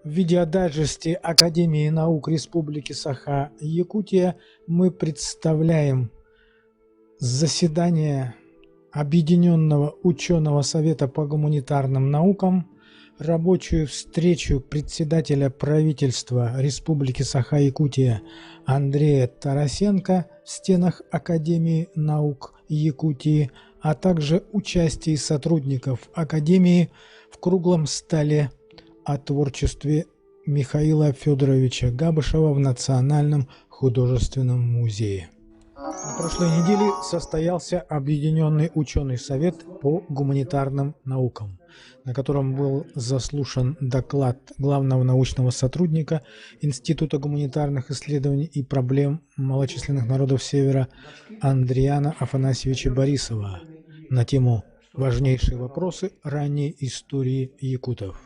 В видеодайджесте Академии наук Республики Саха-Якутия мы представляем заседание Объединенного ученого совета по гуманитарным наукам, рабочую встречу председателя правительства Республики Саха-Якутия Андрея Тарасенко в стенах Академии наук Якутии, а также участие сотрудников Академии в круглом столе о творчестве Михаила Федоровича Габышева в Национальном художественном музее. На прошлой неделе состоялся Объединенный ученый совет по гуманитарным наукам, на котором был заслушан доклад главного научного сотрудника Института гуманитарных исследований и проблем малочисленных народов Севера Андриана Афанасьевича Борисова на тему «Важнейшие вопросы ранней истории якутов».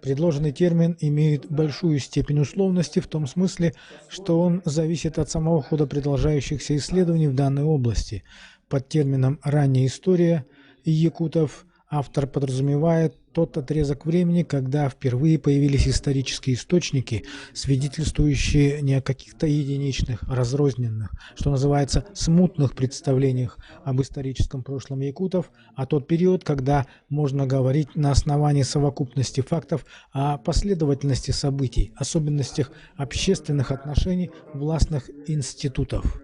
Предложенный термин имеет большую степень условности в том смысле, что он зависит от самого хода продолжающихся исследований в данной области. Под термином «ранняя история» якутов автор подразумевает тот отрезок времени, когда впервые появились исторические источники, свидетельствующие не о каких-то единичных, разрозненных, что называется, смутных представлениях об историческом прошлом якутов, а тот период, когда можно говорить на основании совокупности фактов о последовательности событий, особенностях общественных отношений властных институтов.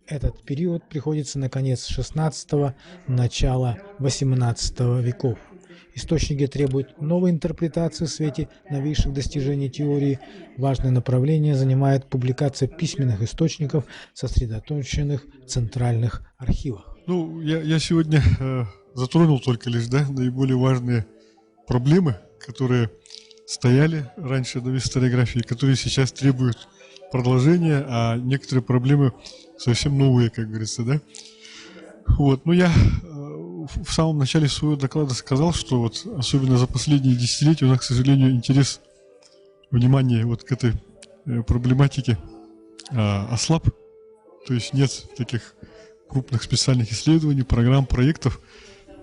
Этот период приходится на конец XVI – начало XVIII веков. Источники требуют новой интерпретации в свете новейших достижений теории. Важное направление занимает публикация письменных источников, сосредоточенных в центральных архивах. Я сегодня затронул только лишь наиболее важные проблемы, которые стояли раньше в историографии, которые сейчас требуют продолжения, а некоторые проблемы совсем новые, как говорится, я в самом начале своего доклада сказал, что особенно за последние десятилетия у нас, к сожалению, интерес, внимание к этой проблематике ослаб. То есть нет таких крупных специальных исследований, программ, проектов.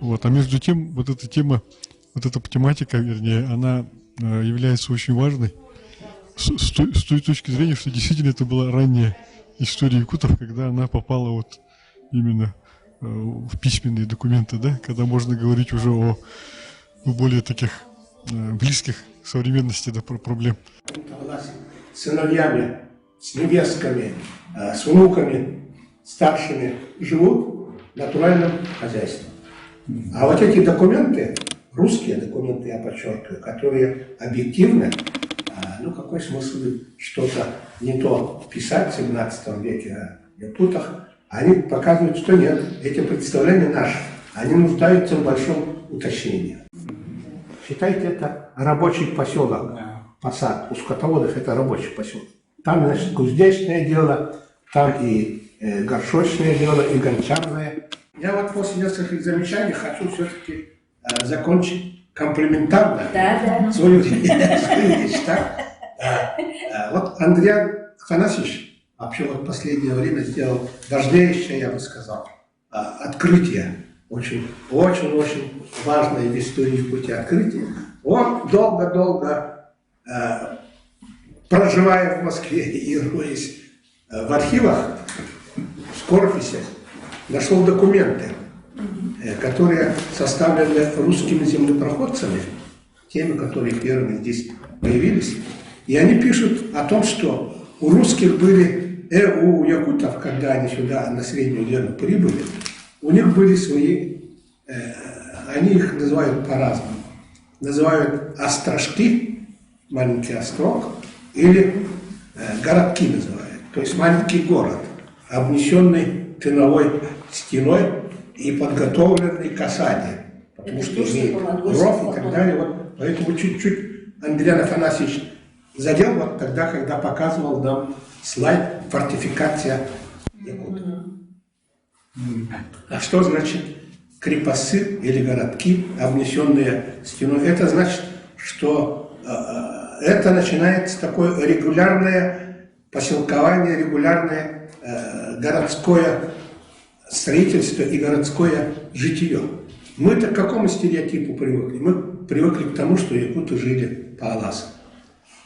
А между тем, эта тематика, она является очень важной с той точки зрения, что действительно это была ранняя история якутов, когда она попала именно в письменные документы, когда можно говорить уже о более таких близких к современности проблем. С сыновьями, с невестками, с внуками, старшими живут в натуральном хозяйстве. А эти документы, русские документы, я подчеркиваю, которые объективны, какой смысл что-то не то писать в 17 веке о якутах, они показывают, что нет, эти представления наши, они нуждаются в большом уточнении. Считайте, это рабочий поселок, посад, у скотоводов это рабочий поселок. Там, кузнечное дело, там и горшочное дело, и гончарное. Я после нескольких замечаний хочу все-таки закончить комплиментарно свою речь. Андрей Афанасьевич вообще в последнее время сделал важнейшее, я бы сказал, открытие. Очень важное в истории Якутии открытие. Он долго-долго, проживая в Москве и роясь в архивах, в скорописях, нашел документы, которые составлены русскими землепроходцами, теми, которые первыми здесь появились. И они пишут о том, что у русских были, у якутов, когда они сюда на Среднюю Лену прибыли, у них были свои, они их называют по-разному. Называют острожки, маленький острог, или городки называют. То есть маленький город, обнесенный тыновой стеной и подготовленный к осаде, потому что имеет ров и так далее. Поэтому чуть-чуть Андрей Афанасьевич задел тогда, когда показывал нам слайд «Фортификация якутов». А что значит крепосты или городки, обнесенные стеной? Это значит, что это начинается такое регулярное поселкование, регулярное городское строительство и городское житие. Мы-то к какому стереотипу привыкли? Мы привыкли к тому, что якуты жили по Аласу.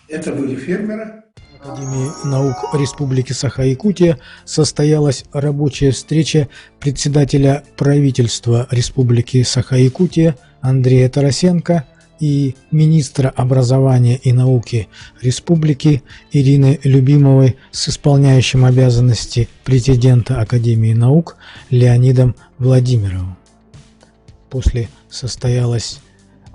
Это были фермеры. В Академии наук Республики Саха-Якутия состоялась рабочая встреча председателя правительства Республики Саха-Якутия Андрея Тарасенко и министра образования и науки Республики Ирины Любимовой с исполняющим обязанности президента Академии наук Леонидом Владимировым. После состоялась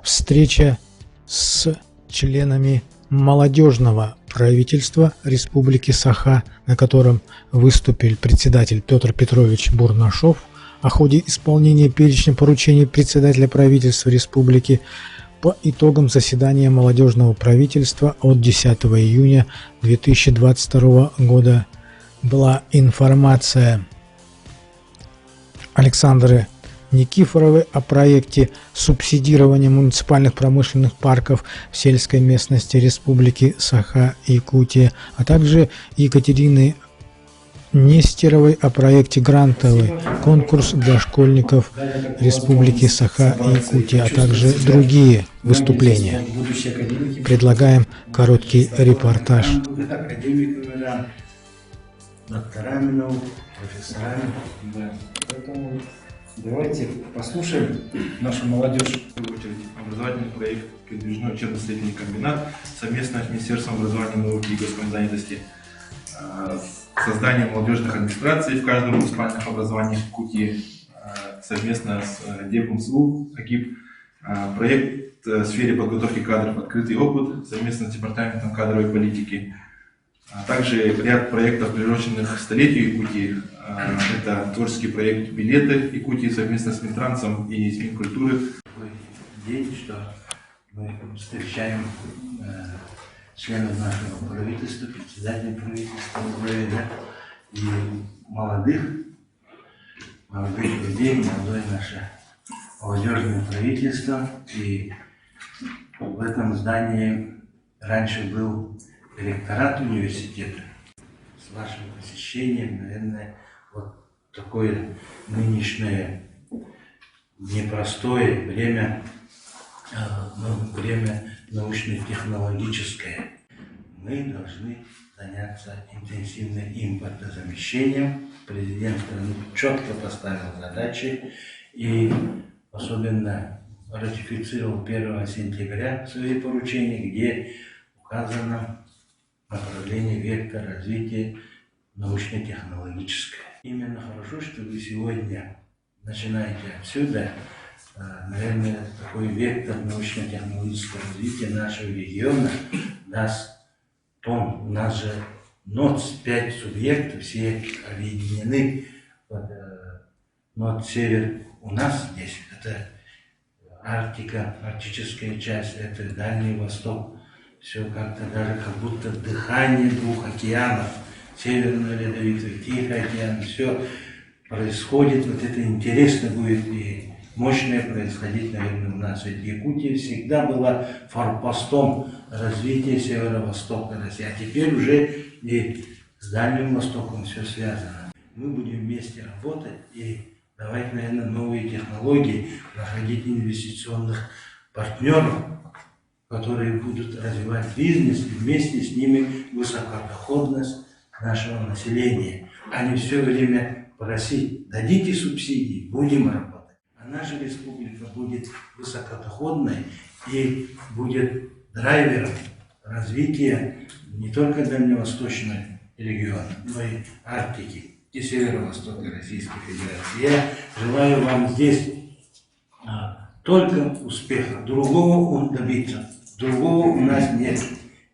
встреча с членами молодежного правительства Республики Саха, на котором выступил председатель Петр Петрович Бурнашов о ходе исполнения перечня поручений председателя правительства республики по итогам заседания молодежного правительства от 10 июня 2022 года. Была информация Александры Никифоровой о проекте субсидирования муниципальных промышленных парков в сельской местности Республики Саха-Якутия, а также Екатерины Нестеровой о проекте «Грантовый конкурс для школьников Республики Саха-Якутия», а также другие выступления. Предлагаем короткий репортаж. Докторами наук, профессорами. Да. Поэтому давайте послушаем нашу молодежь. В первую очередь, образовательный проект «Передвижной учебно-исследовательский комбинат» совместно с Министерством образования, науки и госзанятости, создание молодежных администраций в каждом муниципальном образовании в Якутии совместно с ДЕП-МСУ, АГИП, проект в сфере подготовки кадров «Открытый опыт» совместно с Департаментом кадровой политики. Также ряд проектов, приуроченных к столетию Якутии. Это творческий проект «Билеты Якутии» совместно с Минтрансом и с Минкультуры. Такой день, что мы встречаем членов нашего правительства, председателя правительства и молодых людей, молодое наше молодежное правительство. И в этом здании раньше был ректорат университета. С вашим посещением, наверное, вот такое нынешнее непростое время, время научно-технологическое. Мы должны заняться интенсивным импортозамещением. Президент страны четко поставил задачи и особенно ратифицировал 1 сентября свои поручения, где указано направление, вектор развития научно-технологическое. Именно хорошо, что вы сегодня начинаете отсюда. Наверное, такой вектор научно-технологического развития нашего региона даст тон. У нас же НОЦ 5 субъектов, все объединены. НОЦ Север у нас здесь, это Арктика, арктическая часть, это Дальний Восток. Все как-то даже как будто дыхание двух океанов, Северного Ледовитого, Тихий океан, все происходит, вот это интересно будет и мощное происходить, наверное, у нас. Ведь Якутия всегда была форпостом развития северо-востока России, а теперь уже и с Дальним Востоком все связано. Мы будем вместе работать и давать, наверное, новые технологии, находить инвестиционных партнеров, которые будут развивать бизнес и вместе с ними высокодоходность нашего населения, а не все время просить: дадите субсидии, будем работать. А наша республика будет высокодоходной и будет драйвером развития не только Дальневосточного региона, но и Арктики и Северо-Востока Российской Федерации. Я желаю вам здесь только успеха, другого добиться. Другого у нас нет.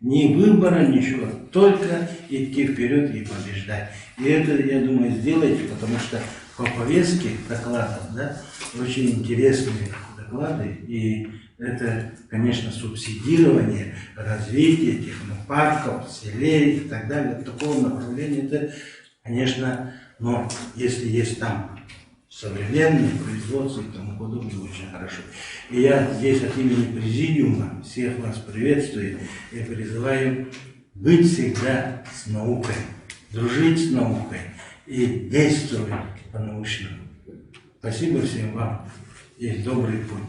Ни выбора, ничего. Только идти вперед и побеждать. И это, я думаю, сделаете, потому что по повестке докладов, да, очень интересные доклады. И это, конечно, субсидирование, развитие технопарков, селей и так далее. Такого направления, это, конечно, но если есть там современное производство и тому подобное, очень хорошо. И я здесь от имени президиума всех вас приветствую и призываю быть всегда с наукой, дружить с наукой и действовать по-научному. Спасибо всем вам и добрый путь.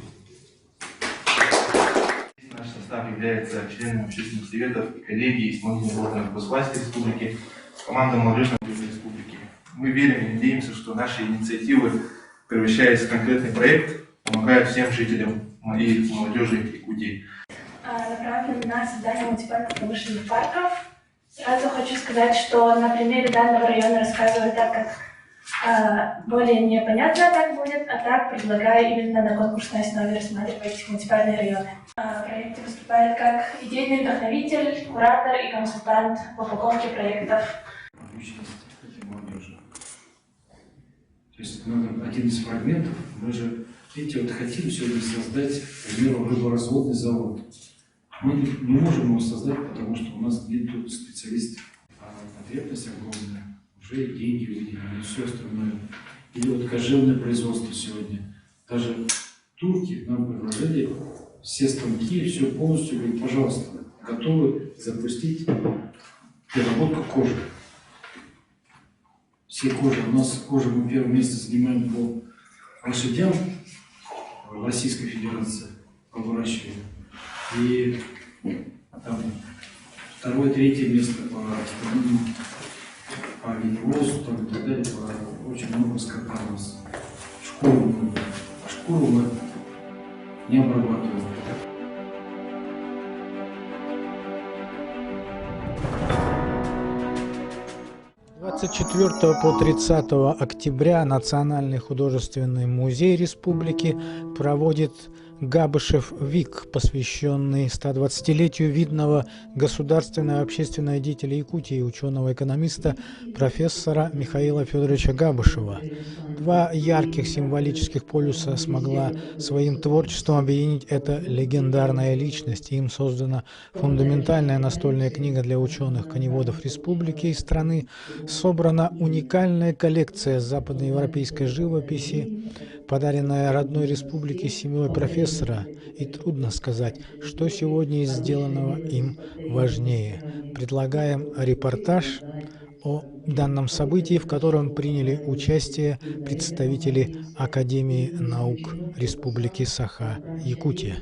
наш состав является членами общественных советов и коллегий исполнительных органов госвласти республики, команда молодежной республики. Мы верим и надеемся, что наши инициативы, превращаясь в конкретный проект, помогают всем жителям и молодежи Якутии. Направлены на создание муниципальных промышленных парков. Сразу хочу сказать, что на примере данного района рассказываю так, как более непонятно так будет, а так предлагаю именно на конкурсной основе рассматривать муниципальные районы. В проекте выступает как идейный вдохновитель, куратор и консультант в упаковке проектов. Личность этой молодежи. То есть один из фрагментов, мы же, видите, вот хотим сегодня создать, к примеру, рыборазводный завод. Мы не можем его создать, потому что у нас нет тут специалистов. А потребность огромная, уже и деньги выделены, и все остальное. Или вот кожевное производство сегодня. Даже турки нам предложили все станки, все полностью, говорят, пожалуйста, готовы запустить переработку кожи. Все кожи. У нас кожа мы первое место занимаем по лошадям в Российской Федерации, по выращиванию. И там второе, третье место по остальным, по виневозу там, и так далее, очень много скота у нас. Шкуру много. А шкуру мы не обрабатываем. 24 по 30 октября Национальный художественный музей республики проводит Габышев ВИК, посвященный 120-летию видного государственного общественного деятеля Якутии, ученого-экономиста, профессора Михаила Федоровича Габышева. Два ярких символических полюса смогла своим творчеством объединить эта легендарная личность. Им создана фундаментальная настольная книга для ученых-коневодов республики и страны, собрана уникальная коллекция западноевропейской живописи, подаренная родной республике семьей профессора, и трудно сказать, что сегодня из сделанного им важнее. Предлагаем репортаж о данном событии, в котором приняли участие представители Академии наук Республики Саха-Якутия.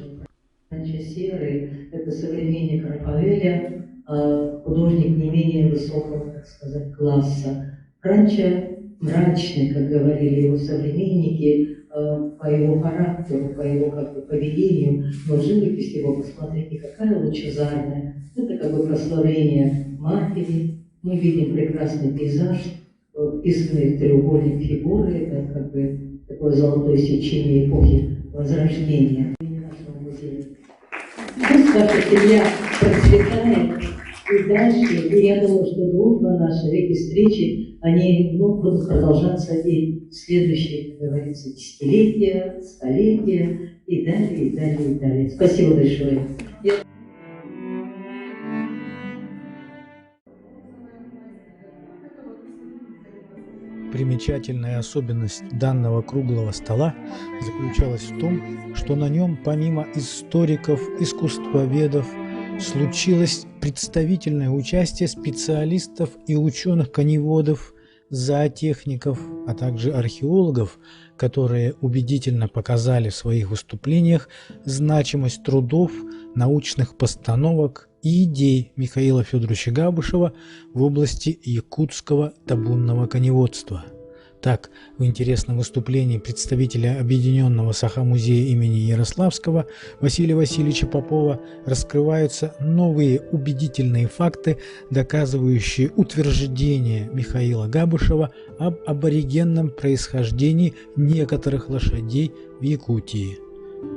Серый – это современник Рафаэля, художник не менее высокого, так сказать, класса. Раньше мрачный, как говорили его современники, по его характеру, по его поведению, но живопись его, посмотрите, какая лучезарная. Это как бы прославление матери. Мы видим прекрасный пейзаж, вписанный в треугольник фигуры, это как бы такое золотое сечение эпохи Возрождения. Пусть ваша семья процветает и дальше, и я думаю, что дружба наша, эти встречи, они будут продолжаться и в следующие, как говорится, десятилетия, столетия, и далее, и далее, и далее. Спасибо большое. Примечательная особенность данного круглого стола заключалась в том, что на нем, помимо историков, искусствоведов, случилось представительное участие специалистов и ученых-коневодов, зоотехников, а также археологов, которые убедительно показали в своих выступлениях значимость трудов, научных постановок и идей Михаила Федоровича Габышева в области якутского табунного коневодства. Так, в интересном выступлении представителя Объединенного Саха-музея имени Ярославского Василия Васильевича Попова раскрываются новые убедительные факты, доказывающие утверждение Михаила Габышева об аборигенном происхождении некоторых лошадей в Якутии.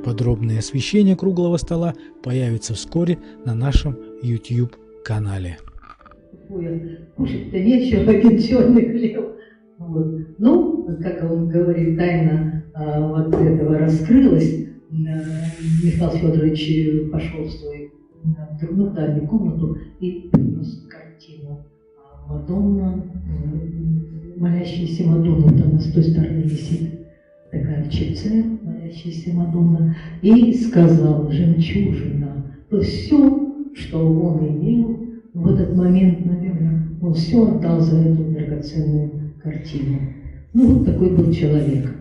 Подробное освещение круглого стола появится вскоре на нашем YouTube-канале. Кушать-то нечего, один черный хлеб. Вот. Ну, как он говорит, тайна вот этого раскрылась. Михаил Федорович пошел в свою дальнюю комнату и принес картину Мадонна, молящаяся Мадонна, там с той стороны висит такая в чепце, молящаяся Мадонна, и сказал: жемчужина. То все, что он имел в этот момент, наверное, он все отдал за эту драгоценную картину. Ну, вот такой был человек.